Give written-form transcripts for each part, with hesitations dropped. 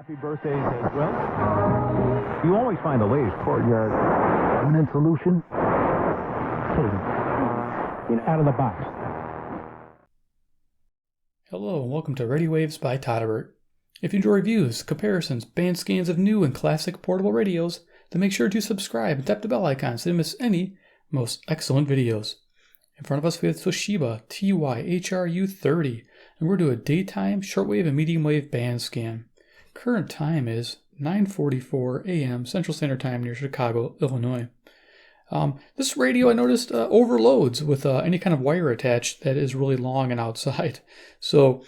Happy birthdays as well. You always find the latest courtyard permanent solution. Out of the box. Hello and welcome to Radio Waves by Todderbert. If you enjoy reviews, comparisons, band scans of new and classic portable radios, then make sure to subscribe and tap the bell icon so you don't miss any most excellent videos. In front of us we have Toshiba TY-HRU30, and we're doing a daytime, shortwave, and medium wave band scan. Current time is 9:44 a.m. Central Standard Time near Chicago, Illinois. This radio, I noticed, overloads with any kind of wire attached that is really long and outside. So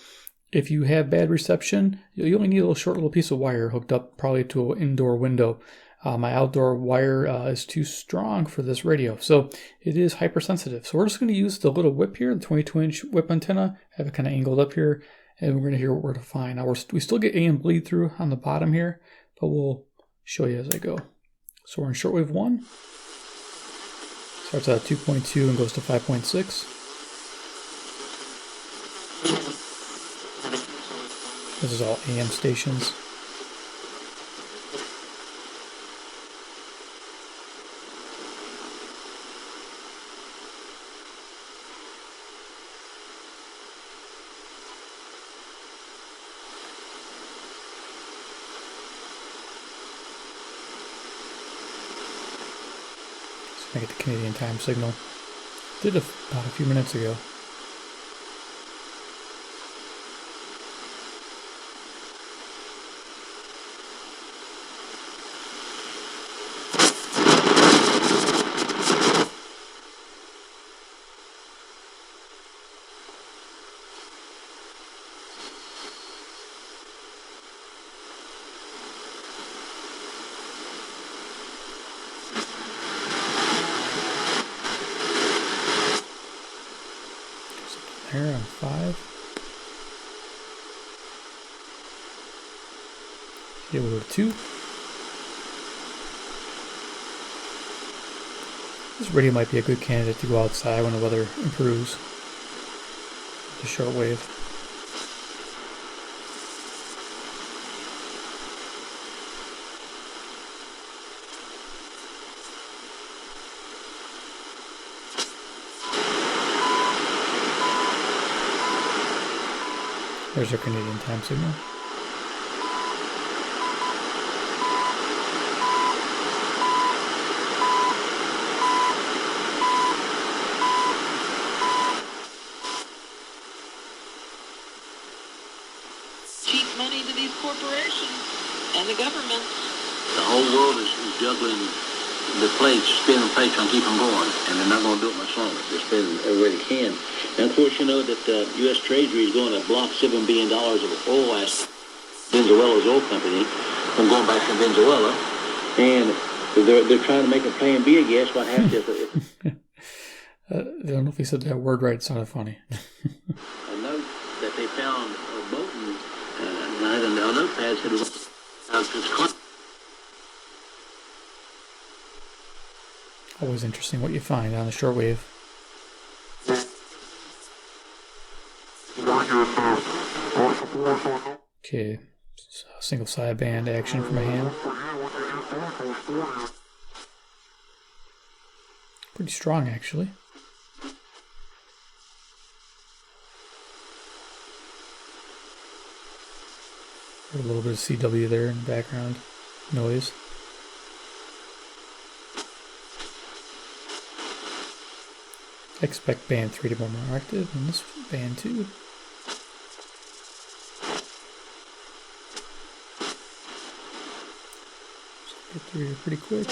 if you have bad reception, you only need a short little piece of wire hooked up probably to an indoor window. My outdoor wire is too strong for this radio, so it is hypersensitive. So we're just going to use the little whip here, the 22-inch whip antenna. I have it kind of angled up here, and we're going to hear what we're to find. Now we still get AM bleed through on the bottom here, but we'll show you as I go. So we're in shortwave 1. Starts at 2.2 and goes to 5.6. This is all AM stations. I get the Canadian time signal. Did about a few minutes ago. Here on 5. Here we go to 2. This radio might be a good candidate to go outside when the weather improves. The shortwave. There's our Canadian time signal. Cheap money to these corporations and the government. The whole world is juggling the plates, spinning plates, trying to keep them going, and they're not going to do it much longer. They're spinning every way they can. And of course, you know that the U.S. Treasury is going to block $7 billion of oil as Venezuela's oil company from going back to Venezuela. And they're trying to make a plan B, I guess. What happens if I don't know if he said that word right. It sounded funny. a note that they found a boat and I don't know, a notepad said it was always interesting what you find on the shortwave. Okay, so single sideband action from a ham. Pretty strong, actually. A little bit of CW there in the background noise. I expect band 3 to be more active than this band 2. Get through here pretty quick.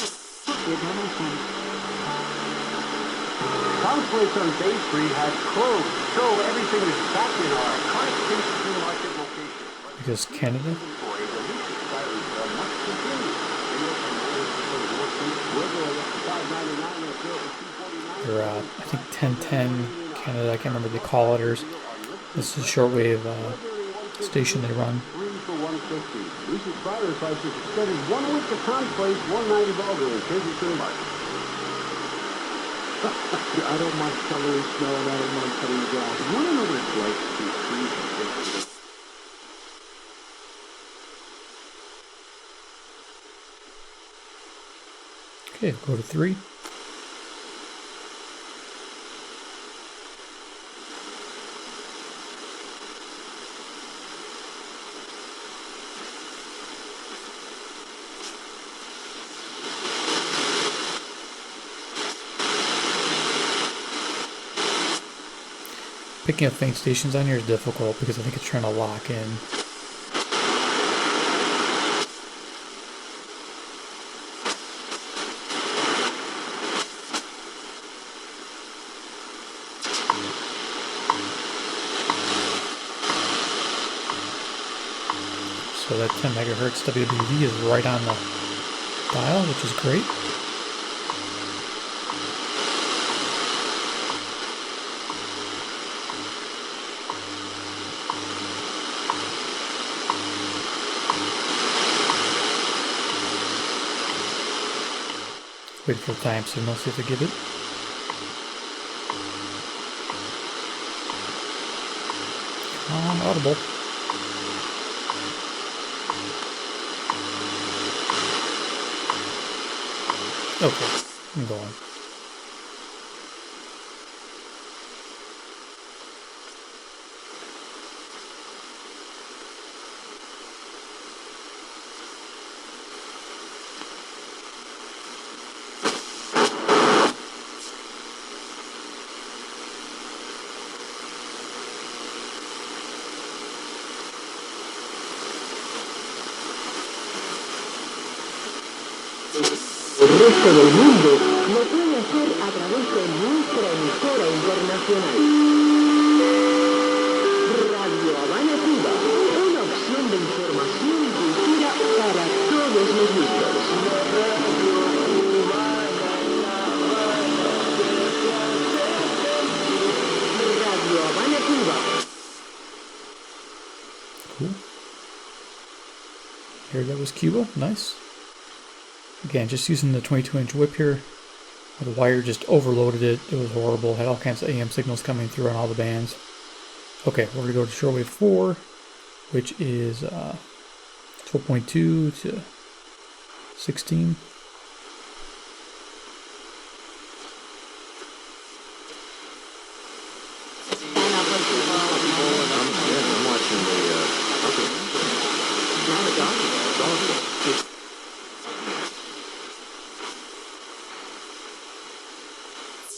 Conference on Bay Street has closed, so everything is back in our constant market location. Because Canada? Or I think 1010 Canada, I can't remember the call-letters. This is a shortwave station they run. Recent fire prices extended 1 week to contemplate 190 Boulder in Kansas Market. I don't mind celery smelling, I don't mind cutting grass. You want to know what it's like to be freezing? Okay, go to 3. Picking up faint stations on here is difficult because I think it's trying to lock in. So that 10 megahertz WBV is right on the dial, which is great. Wait for the time signal, see if they give it. Audible. Okay, I'm going. El resto del mundo lo puede hacer a través de nuestra emisora internacional. Radio Habana, Cuba, una opción de información y cultura para todos los gustos. Radio Habana, Cuba. Cool. Here that was Cuba, nice. Again, just using the 22-inch whip here. The wire just overloaded it. It was horrible. Had all kinds of AM signals coming through on all the bands. Okay, we're going to go to Shortwave 4, which is 12.2 to 16.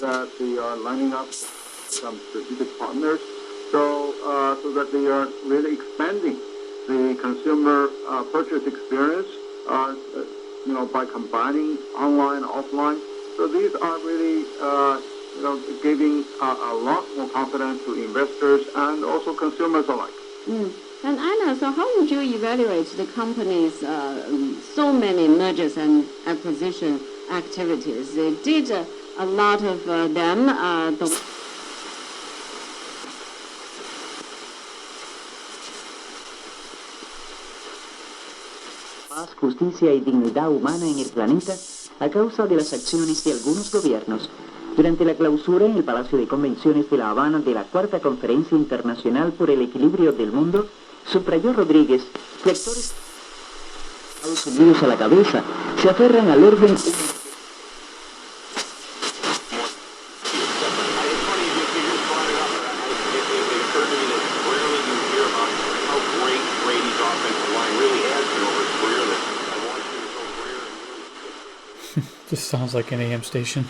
That they are lining up some strategic partners, so that they are really expanding the consumer purchase experience, by combining online, offline. So these are really, giving a lot more confidence to investors and also consumers alike. And Anna, so how would you evaluate the company's so many mergers and acquisition activities? They did a lot of them. Paz, justicia y dignidad humana en el planeta a causa de las acciones de algunos gobiernos. Durante la clausura en el Palacio de Convenciones de La Habana de la Cuarta Conferencia Internacional por el Equilibrio del Mundo, subrayó Rodríguez que actores de Estados Unidos a la cabeza se aferran al orden. This sounds like an AM station.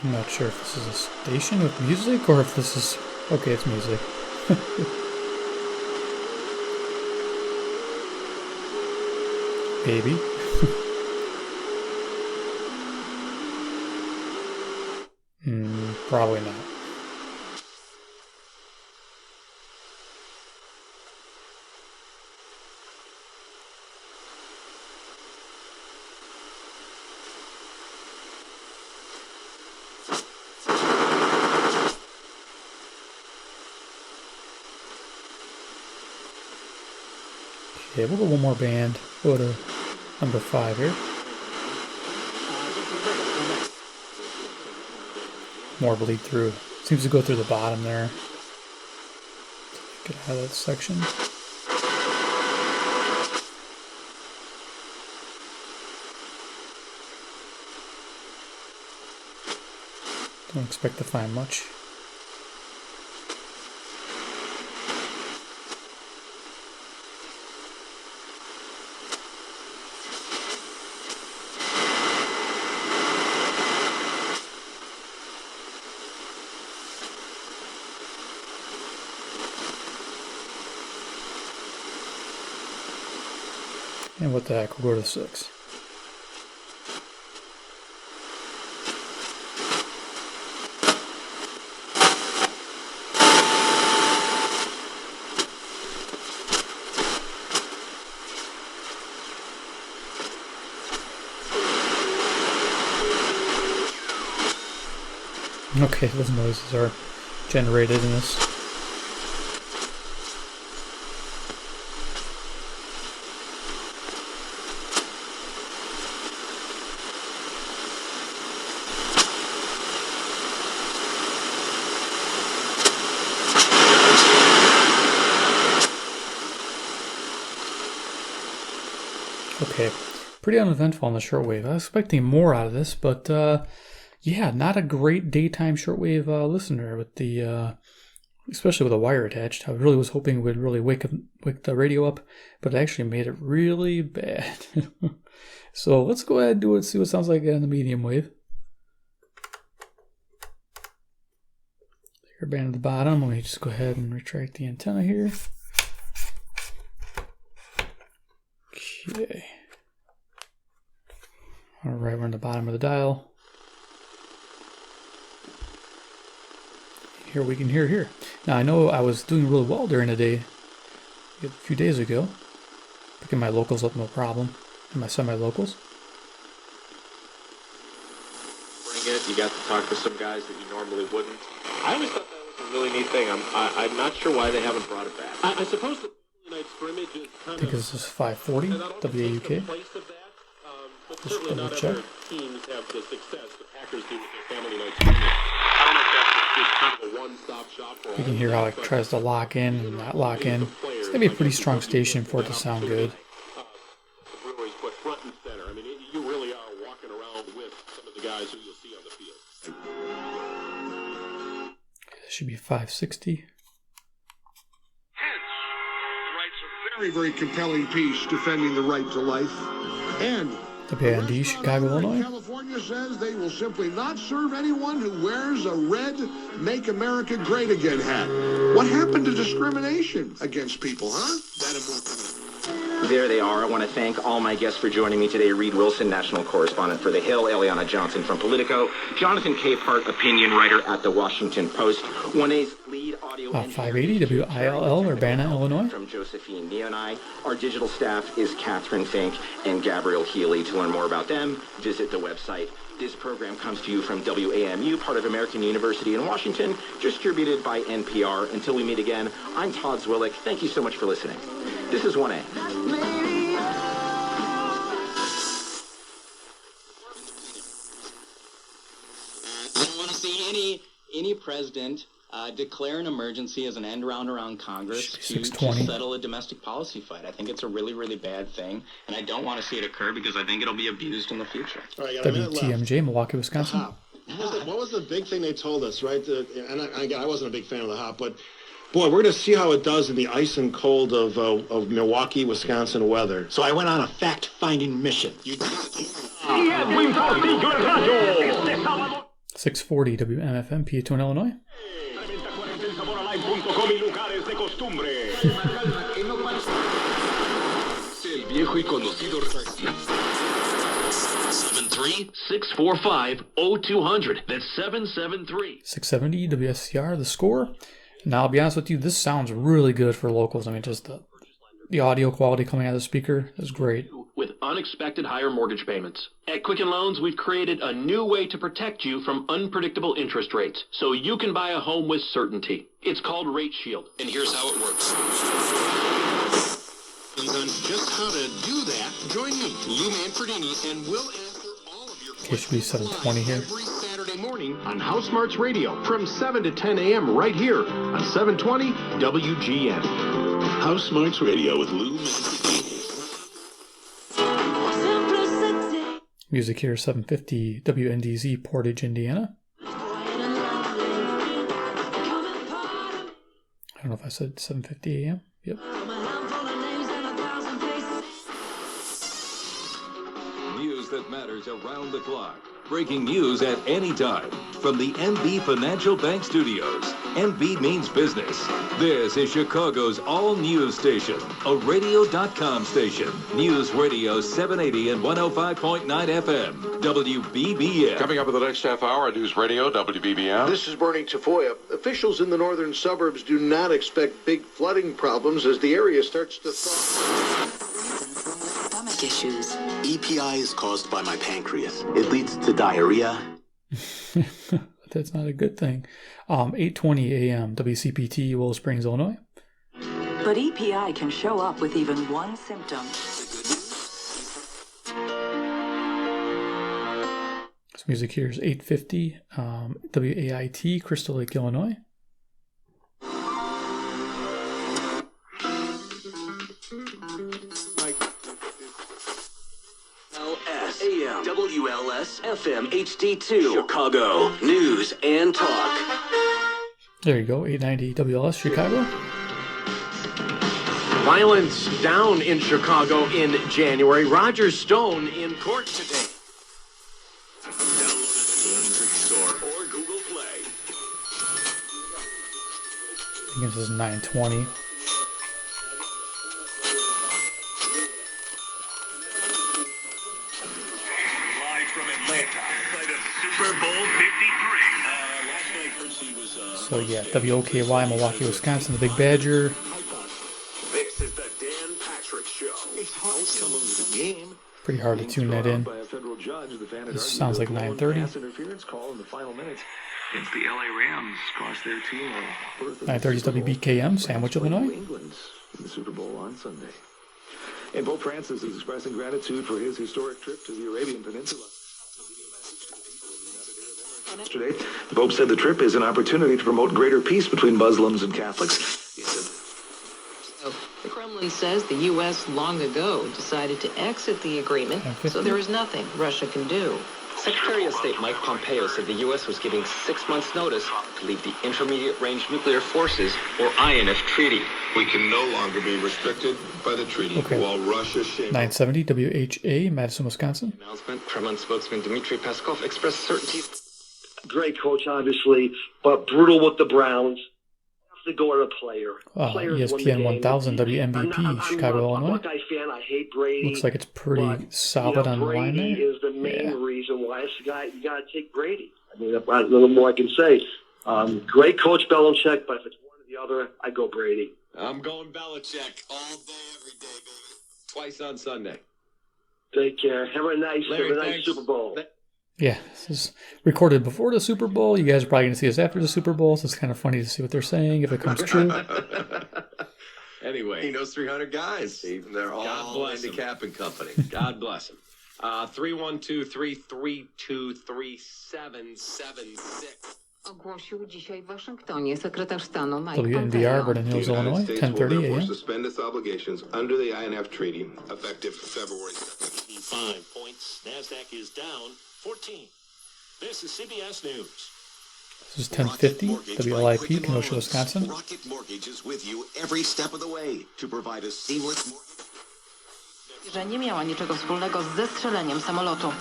I'm not sure if this is a station with music or if this is... Okay, it's music. Maybe. Probably not. Okay, we'll go one more band. Go to number 5 here. More bleed through. Seems to go through the bottom there. Get out of that section. Don't expect to find much. And what the heck, we'll go to 6. Okay, those noises are generated in this. Okay, pretty uneventful on the shortwave. I was expecting more out of this, but yeah, not a great daytime shortwave listener with the, especially with a wire attached. I really was hoping it would really wake the radio up, but it actually made it really bad. So let's go ahead and do it, see what it sounds like on the medium wave. Here, band at the bottom. Let me just go ahead and retract the antenna here. Okay. All right, we're on the bottom of the dial. Here we can hear here. Now I know I was doing really well during the day a few days ago, picking my locals up no problem, and my semi-locals. Bring it. You got to talk to some guys that you normally wouldn't. I always thought that was a really neat thing. I'm not sure why they haven't brought it back. I suppose the night scrimmage is kind I think this is 540 WAUK. Just double check. Teams have the success the Packers do with their family night scrimmage. I don't know if that's just kind of a one-stop shop for all. You can hear how it tries to lock in and not lock in. It's gonna be a pretty strong station for it to sound good. The Brewers put front and center. I mean, you really are walking around with some of the guys who you'll see on the field. This should be 560. Very, very compelling piece defending the right to life. And WND, Chicago, Illinois. California says they will simply not serve anyone who wears a red Make America Great Again hat. What happened to discrimination against people, huh? That and more coming up. There they are. I want to thank all my guests for joining me today. Reed Wilson, national correspondent for The Hill. Eliana Johnson from Politico. Jonathan Capehart, opinion writer at The Washington Post. 1A's lead audio 580 WILL, Urbana, Illinois. From Josephine Neonai. Our digital staff is Catherine Fink and Gabrielle Healy. To learn more about them, visit the website. This program comes to you from WAMU, part of American University in Washington, distributed by NPR. Until we meet again, I'm Todd Zwillick. Thank you so much for listening. This is 1A. I don't want to see any president declare an emergency as an end round around Congress to settle a domestic policy fight. I think it's a really, really bad thing, and I don't want to see it occur because I think it'll be abused in the future. All right, WTMJ, Milwaukee, Wisconsin. What was the big thing they told us, right? And again, I wasn't a big fan of the hop, but boy, we're going to see how it does in the ice and cold of Milwaukee, Wisconsin weather. So I went on a fact-finding mission. 640 WMFM, Peatone, Illinois. El viejo y conocido 73645-0200. That's 773. 670 WSCR, The Score. Now, I'll be honest with you, this sounds really good for locals. I mean, just the audio quality coming out of the speaker is great. With unexpected higher mortgage payments. At Quicken Loans, we've created a new way to protect you from unpredictable interest rates, so you can buy a home with certainty. It's called Rate Shield, and here's how it works. on just how to do that, join me, Lou Manfredini, and we'll answer all of your Okay, should be 7:20 here. every Saturday morning on House Smarts Radio from 7 to 10 a.m. right here on 720 WGN. House Smarts Radio with Lou Manfredini. Music here, 750 WNDZ, Portage, Indiana. I don't know if I said 7:50 a.m. Yep. News that matters around the clock. Breaking news at any time from the MB Financial Bank Studios. MB means business. This is Chicago's all-news station, a radio.com station. News Radio 780 and 105.9 FM, WBBM. Coming up in the next half hour, News Radio, WBBM. This is Bernie Tafoya. Officials in the northern suburbs do not expect big flooding problems as the area starts to thaw. Stomach issues. EPI is caused by my pancreas. It leads to diarrhea. That's not a good thing. 8:20 a.m. WCPT, Willow Springs, Illinois. But EPI can show up with even one symptom. This music here is 8:50 WAIT, Crystal Lake, Illinois. AM, WLS, FM, HD2, Chicago, News and Talk. There you go, 890 WLS, Chicago. Violence down in Chicago in January. Roger Stone in court today. Store or Google Play. I think this is 9:20. Super Bowl 53. So yeah, WOKY, Milwaukee, Wisconsin, the Big Badger. This is the Dan Patrick Show. Outcome of the game. Pretty hard to tune that in. By a federal judge, the fan This sounds like 9:30. interference call in the final minutes. Against the LA Rams, cost their team 9:30 is WBKM, Sandwich, Illinois. England in the Super Bowl on Sunday. And Pope Francis is expressing gratitude for his historic trip to the Arabian Peninsula. Yesterday, the Pope said the trip is an opportunity to promote greater peace between Muslims and Catholics. He said, The Kremlin says the U.S. long ago decided to exit the agreement, so there is nothing Russia can do. Secretary of State Mike Pompeo said the U.S. was giving 6 months' notice to leave the Intermediate Range Nuclear Forces, or INF, treaty. We can no longer be restricted by the treaty while Russia 970 WHA, Madison, Wisconsin. Announcement, Kremlin spokesman Dmitry Peskov expressed certainty. Great coach, obviously, but brutal with the Browns. Have to go at a player. ESPN 1000 WMVP, Chicago, I'm a Illinois. Buckeye fan. I hate Brady. Looks like it's pretty solid on the line Brady there. is the main reason why this guy, you got to take Brady. I mean, a little more I can say. Great coach, Belichick, but if it's one or the other, I go Brady. I'm going Belichick all day, every day, baby. Twice on Sunday. Take care. Have a nice Super Bowl. Yeah, this is recorded before the Super Bowl. You guys are probably going to see us after the Super Bowl, so it's kind of funny to see what they're saying, if it comes true. Anyway, he knows 300 guys. They're all handicap and company. God bless him. 312-332-3776. Ogłosił dzisiaj w Waszyngtonie sekretarz stanu Mike WNBR, Vernon Hills, Illinois, 10:30 a.m. suspend its obligations under the INF treaty effective February 2nd. 5 points. NASDAQ is down 14. This is CBS News. This is 1050 WLIP, Kenosha, Wisconsin. Rocket Mortgage is with you every step of the way to provide a seamless mortgage. że nie miała niczego wspólnego z zestrzeleniem samolotu.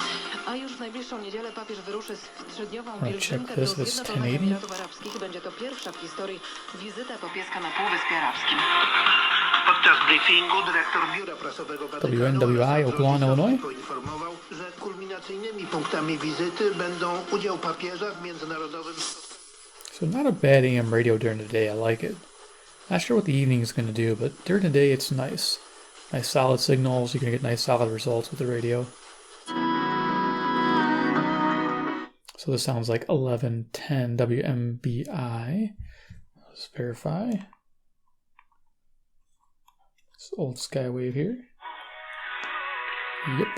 A już w najbliższą niedzielę papież wyruszy z trzydniową pielgrzymkę do Zjednoczonych Emiratów Arabskich. Będzie to pierwsza w historii wizyta papieska na Półwyspie Arabskim. Podczas briefingu dyrektor biura prasowego WNWI, Oklahoma, Illinois. poinformował, że kulminacyjnymi punktami wizyty będą udział papieża w międzynarodowym... So not a bad AM radio during the day. I like it. Not sure what the evening is going to do, but during the day it's nice. Nice solid signals. You can get nice solid results with the radio. So this sounds like 1110 WMBI. Let's verify. It's old Skywave here. Yep.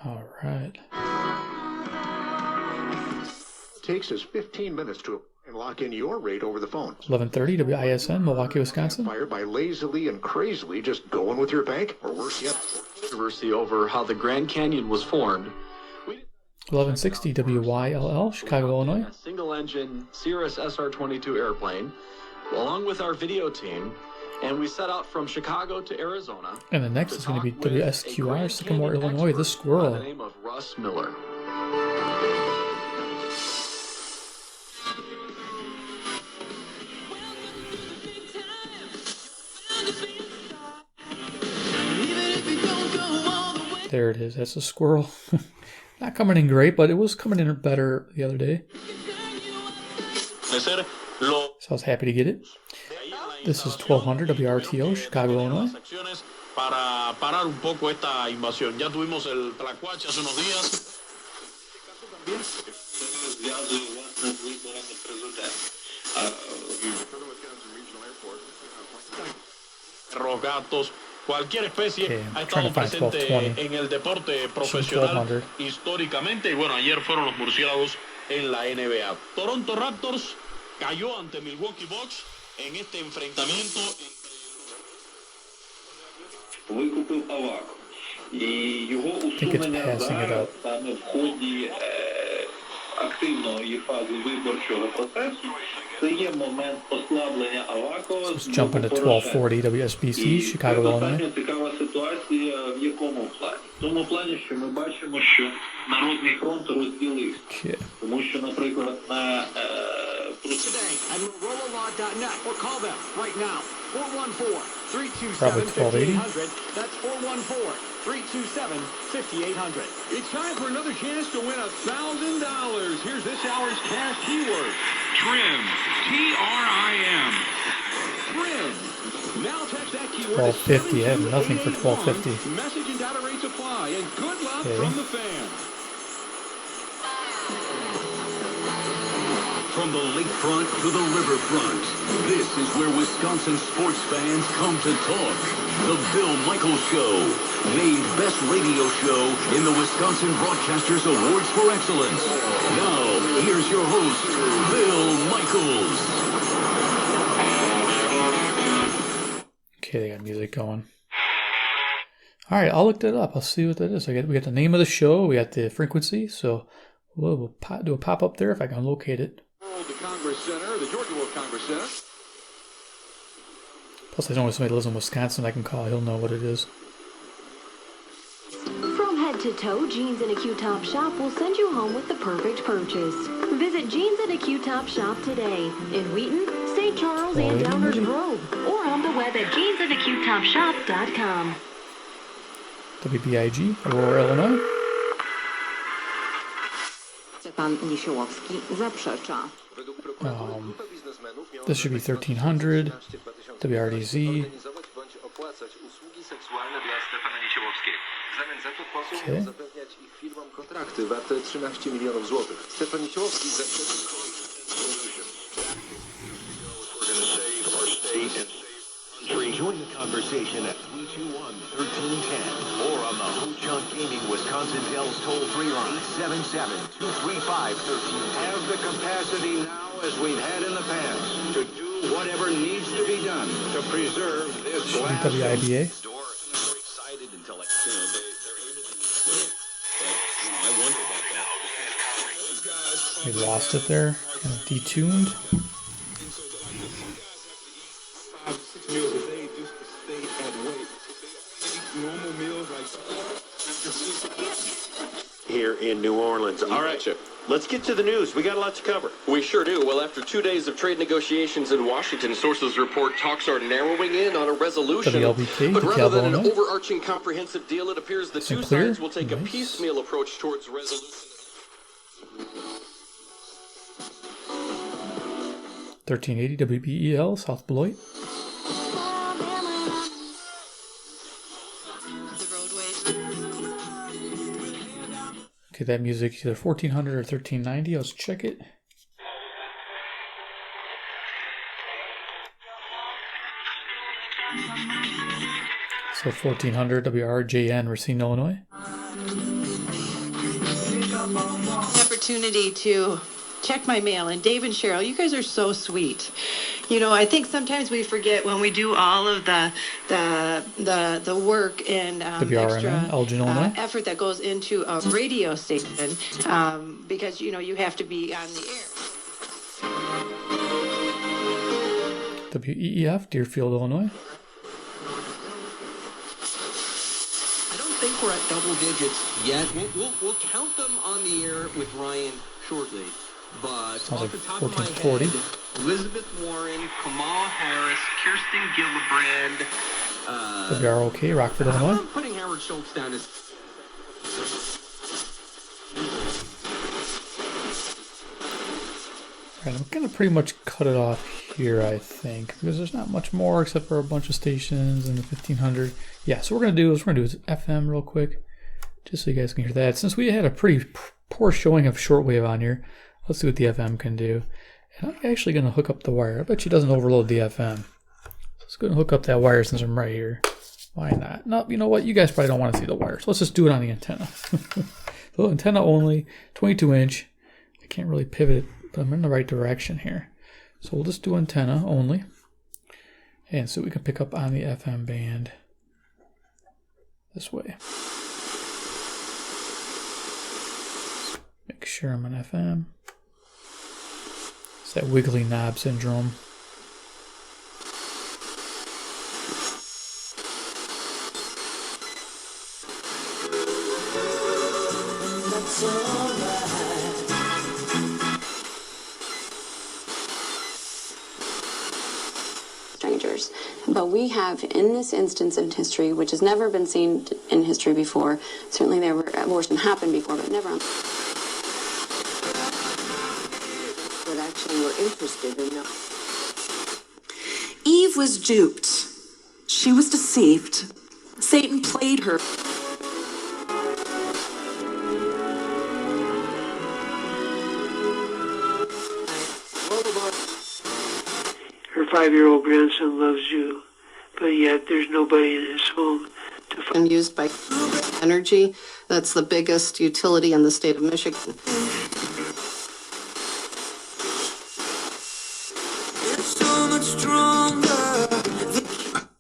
All right. It takes us 15 minutes to lock in your rate over the phone. 11:30 WISN, Milwaukee, Wisconsin. Fired by lazily and crazily just going with your bank, or worse yet, Controversy over how the Grand Canyon was formed. 11:60 WYLL, Chicago, Illinois. A single-engine Cirrus SR-22 airplane, along with our video team, and we set out from Chicago to Arizona. And the next is going to be WSQR, Sycamore, Illinois. The Squirrel. By the name of Russ Miller. There it is. That's a squirrel. Not coming in great, but it was coming in better the other day. So I was happy to get it. This is 1200 WRTO, Chicago, Illinois. Para parar un poco esta invasión. Ya tuvimos el Tlacuache hace unos días. Perros, gatos, cualquier especie ha estado presente en el deporte profesional históricamente. Y bueno, ayer fueron los murciélagos en la NBA. Toronto Raptors cayó ante Milwaukee Bucks en este enfrentamiento. Викупив Аваку. І його усунення зараз саме в ході активної фази виборчого процесу. Це є момент послаблення Аваку. Let's jump into 1240 WSBC, Chicago, Illinois. Достатньо цікава ситуація в якому плані? В тому плані, що ми бачимо, що Народний фронт розділився. Тому що, наприклад, на Probably 1280. That's 414-327-5800. It's time for another chance to win $1,000. Here's this hour's cash keyword. Trim. T-R-I-M. Trim. Now text that keyword. 1250. I have nothing for 1250. Message and data rates apply. And good luck from the fans. From the lakefront to the riverfront, this is where Wisconsin sports fans come to talk. The Bill Michaels Show, named Best Radio Show in the Wisconsin Broadcasters Awards for Excellence. Now, here's your host, Bill Michaels. Okay, they got music going. All right, I'll look that up. I'll see what that is. We got the name of the show. We got the frequency. So we'll do a pop-up there if I can locate it. The Congress Center, the Georgia World Congress Center. Plus, I know if somebody lives in Wisconsin, I can call. He'll know what it is. From head to toe, Jeans in a Q-Top shop will send you home with the perfect purchase. Visit Jeans in a Q-Top shop today in Wheaton, St. Charles, and Downers Grove, or on the web at jeansinaqtopshop.com. WBIG, Aurora, Illinois. Pan Nisiłowski zaprzecza. This should be 1300. WRDZ. Okay. Kontrakty warte 13 milionów złotych. Stefan Nisiłowski Join the conversation at 321-1310 or on the Ho Chunk Gaming Wisconsin Dells toll-free line 877-235-1310. Have the capacity now, as we've had in the past, to do whatever needs to be done to preserve this glass. WIBA. Excited until like they're able to. I wonder about that. We lost it there. Kind of detuned. Meals a day just to stay at weight. Normal meals like here in New Orleans. All right, Chip. Let's get to the news. We got a lot to cover. We sure do. Well, after 2 days of trade negotiations in Washington, sources report talks are narrowing in on a resolution. WLBK, but rather than an overarching comprehensive deal, it appears the two clear? sides will take a piecemeal approach towards resolution. 1380 WBEL, South Beloit. Okay, that music either 1400 or 1390. Let's check it. So 1400 WRJN, Racine, Illinois. Opportunity to check my mail, and Dave and Cheryl, you guys are so sweet. You know, I think sometimes we forget when we do all of the work and extra effort that goes into a radio station, because you know you have to be on the air. WEEF, Deerfield, Illinois. I don't think we're at double digits yet. We'll count them on the air with Ryan shortly. But Sounds off like the top of my 1440. head, Elizabeth Warren, Kamala Harris, Kirsten Gillibrand. WROK, Rockford, Illinois. I'm putting Howard Schultz down as. Alright, I'm gonna pretty much cut it off here, I think, because there's not much more except for a bunch of stations and the 1500. Yeah, so what we're gonna do is FM real quick, just so you guys can hear that. Since we had a pretty poor showing of shortwave on here, let's see what the FM can do. And I'm actually gonna hook up the wire. I bet she doesn't overload the FM. So let's go and hook up that wire since I'm right here. Why not? No, you know what? You guys probably don't want to see the wire, so let's just do it on the antenna. So antenna only, 22 inch. I can't really pivot it, but I'm in the right direction here. So we'll just do antenna only. And so we can pick up on the FM band this way. Make sure I'm on FM. It's that wiggly knob syndrome. That's alright. Strangers. But we have, in this instance in history, which has never been seen in history before, certainly there were abortion happened before, but never on. But actually we're interested in knowing. Eve was duped. She was deceived. Satan played her. Her 5-year-old grandson loves you, but yet there's nobody in his home to find. And used by Energy. That's the biggest utility in the state of Michigan.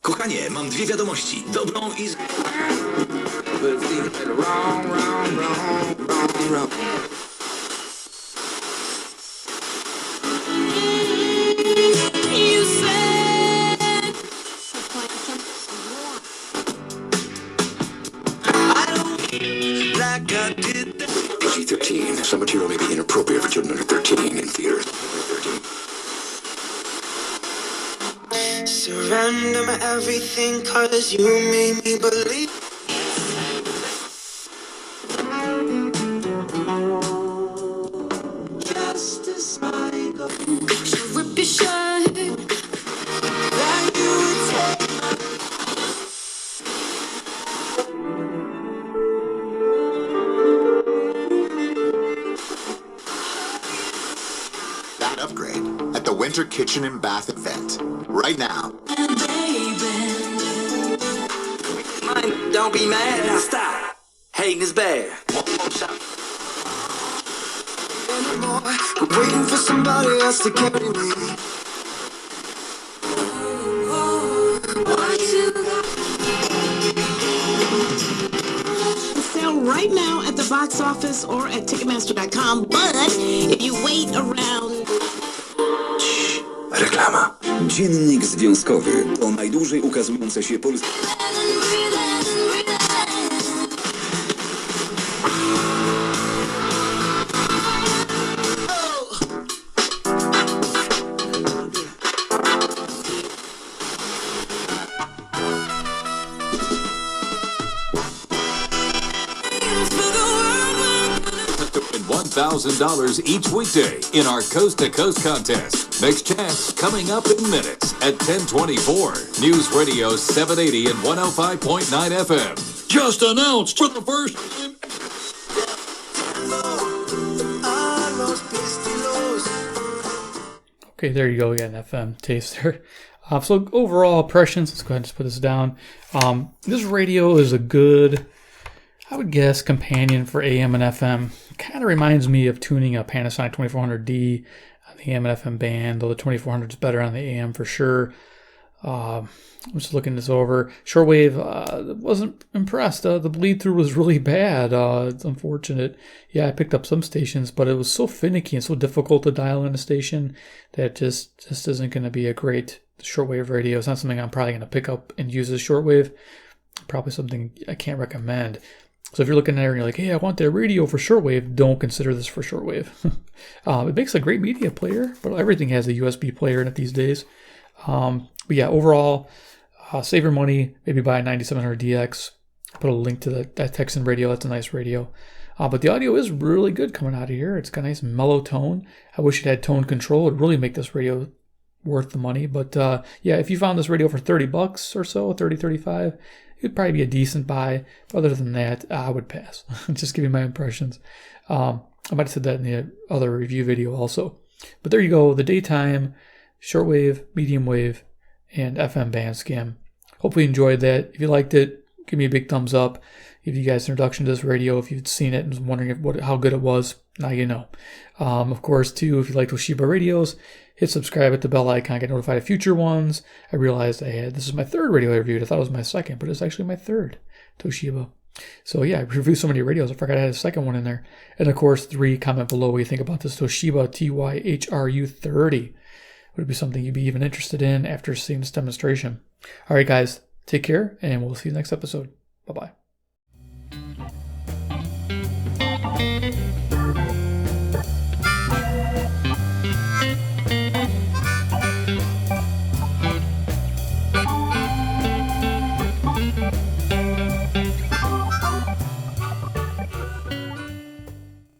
Kochanie, mam dwie wiadomości. Dobrą i złą. PG-13. Some material may be inappropriate for children under 13 in theaters. Surrender my everything, cause you made me believe. Just a smile. So rip your shirt. Like you would take my. That upgrade at the Winter Kitchen and Bath event. Right now. Don't be mad, now stop. Hating is bad. One more shot. Anymore, but waiting for somebody else to carry me. Sale right now at the box office or at Ticketmaster.com, but if you wait around... Reklama. Dziennik związkowy to najdłużej ukazujące się polskie. $1,000 each weekday in our Coast to Coast contest. Next chance coming up in minutes at 10:24. News Radio 780 and 105.9 FM. Just announced for the first time. Okay, there you go again, FM taster. So overall impressions, let's go ahead and just put this down. This radio is a good, I would guess, companion for AM and FM. It kind of reminds me of tuning a Panasonic 2400D on the AM and FM band, though the 2400 is better on the AM for sure. I'm just looking this over. Shortwave, wasn't impressed. The bleed through was really bad. It's unfortunate. Yeah, I picked up some stations, but it was so finicky and so difficult to dial in a station that just isn't going to be a great shortwave radio. It's not something I'm probably going to pick up and use as shortwave. Probably something I can't recommend. So if you're looking at it and you're like, hey, I want that radio for shortwave, don't consider this for shortwave. It makes a great media player, but everything has a USB player in it these days. But yeah, overall, save your money. Maybe buy a 9700DX. Put a link to that Texan radio. That's a nice radio. But the audio is really good coming out of here. It's got a nice mellow tone. I wish it had tone control. It would really make this radio worth the money. But yeah, if you found this radio for $30 or so, 30, 35, it'd probably be a decent buy. Other than that, I would pass. Just give you my impressions. I might have said that in the other review video also. But there you go. The daytime, shortwave, medium wave, and FM band scam. Hopefully you enjoyed that. If you liked it, give me a big thumbs up. Give you guys an introduction to this radio. If you'd seen it and was wondering how good it was, now you know. Of course, too, if you like Toshiba radios, hit subscribe, hit the bell icon, get notified of future ones. I realized this is my third radio I reviewed. I thought it was my second, but it's actually my third Toshiba. So yeah, I reviewed so many radios, I forgot I had a second one in there. And of course, comment below what you think about this Toshiba TY-HRU30. Would it be something you'd be even interested in after seeing this demonstration? All right, guys, take care, and we'll see you next episode. Bye-bye.